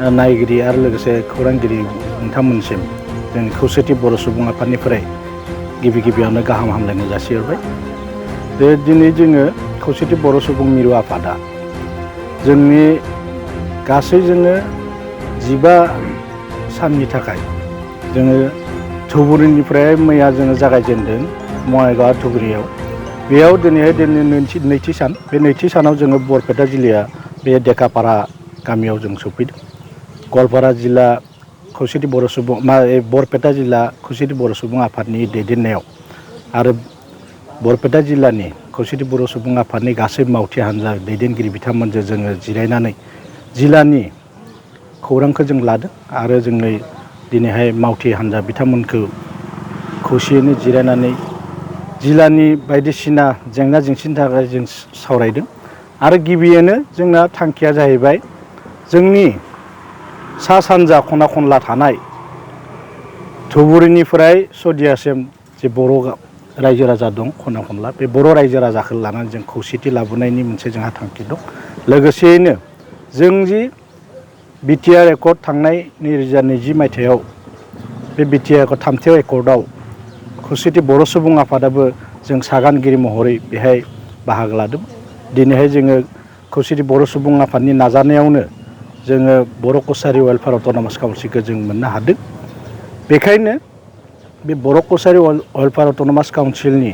नायगिरि आरो लोगोसे खौरांगिरि नोंथांमोनसिम जोंनि खौसेथि बर' सुबुं आफादनिफ्राय गिबियावनो गाहाम हामलायनाय जासिहरबाय। दिनै जोङो खौसेथि बर' सुबुं मिरु आफादा जोंनि गासै जोङो 15 साननि थाखाय जोङो धुबुरीनिफ्राय मैया जोङो जागायजेनदों बङाइगाव धुबुरीयाव। बेयाव दिनैहाय नैथि सान। बे नैथि सानाव जोङो बरपेटा जिल्लाया बे देकापारा गामियाव जों सफैदों। गवालपारा जिल्ला खौसेथि बर' सुबुं बरपेटा जिल्ला खौसेथि बर' सुबुं आफादनि दैदेननायाव आरो बरपेटा जिल्लानि खौसेथि बर' सुबुं आफादनि गासै मावथि हान्जा दैदेनगिरि बिथांमोनजों जोङो जिरायनानै जिल्लानि खौरांखौ जों लादों आरो जोंनि दिनैहाय मावथि हान्जा बिथांमोनखौ खौसेयैनो जिरायनानै जिल्लानि बायदिसिना जेंना जेंसिनि थाखाय जों सावरायदों। आरो गिबियैनो जोंना थांखिया जाहैबाय जोंनि सा सानजा खना खनला थानाय धुबुरीनिफ्राय सदियासिम जे बर' रायजो राजा दं खना खनला, बे बर' रायजो राजाखौ लानानै जों खौसेथि लाबोनायनि मोनसे जोंहा थांखि दं। लोगोसेयैनो जों जि बिटिआर एकर्ड थांनाय 2020 मायथाइयाव बे बिटिआर एकर्ड थामथि एकर्डआव खौसेथि बर' सुबुं आफादाबो जों सागानगिरि महरै बेहाय बाहागो लादों। दिनैहाय जोङो खौसेथि बर' सुबुं आफादनि नाजानायावनो जोङो बर' कसारि वेलफेयार अट'नमास काउन्सिलखौ जों मोननो हादों। बेखायनो बे बर' कसारि वेलफेयार अट'नमास काउन्सिलनि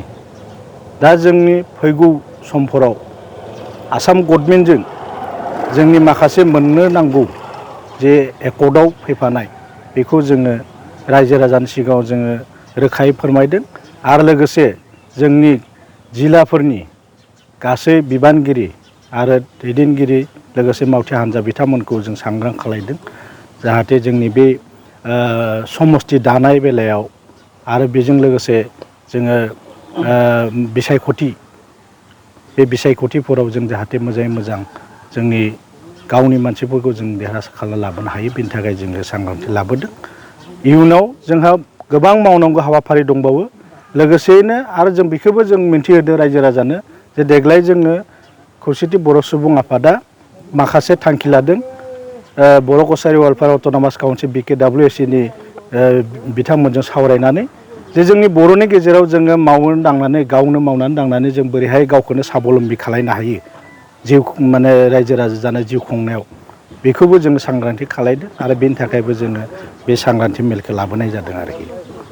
दा जोंनि फैगौ समफोराव आसाम गभर्नमेन्टजों जोंनि माखासे मोननो नांगौ जे एकर्डआव फैफानाय बेखौ जोङो रायजो राजानि सिगाङाव जोङो रोखायै फोरमायदों। आरो लोगोसे जोंनि जिल्लाफोरनि गासै बिबानगिरि आरो दैदेनगिरि लोगोसे मावथि हान्जा बिथांमोनखौ जों सांग्रां खालायदों जाहाथे जोंनि बे समस्ति दानाय बेलायाव आरो बेजों लोगोसे जोङो बिसायख'थि बे बिसायख'थिफोराव जों जाहाथे मोजाङै मोजां जोंनि गावनि मानसिफोरखौ जों देरहासार खालामना लाबोनो हायो, बेनि थाखाय जोङो सांग्रांथि लाबोदों। इयुनाव जोंहा गोबां मावनांगौ हाबाफारि दंबावो। लोगोसेयैनो आरो जों बेखौबो जों मिन्थिहोदों रायजो राजानो जे देग्लाय जोङो खौसेथि बर' सुबुं आफादा माखासे थांखि लादों बर' कसारि वेलफेयार अट'नमास काउन्सिल BKWSCनि बिथांमोनजों सावरायनानै जे जोंनि बर'नि गेजेराव जोङो मावनानै दांनानै गावनो मावनानै दांनानै जों बोरैहाय गावखौनो साबलम्बि खालायनो हायो जिउ माने रायजो राजा जानाय जिउ खुंनायाव, बेखौबो जोङो सांग्रांथि खालायदों आरो बेनि थाखायबो जोङो बे सांग्रांथि मेलखौ लाबोनाय जादों आरोखि।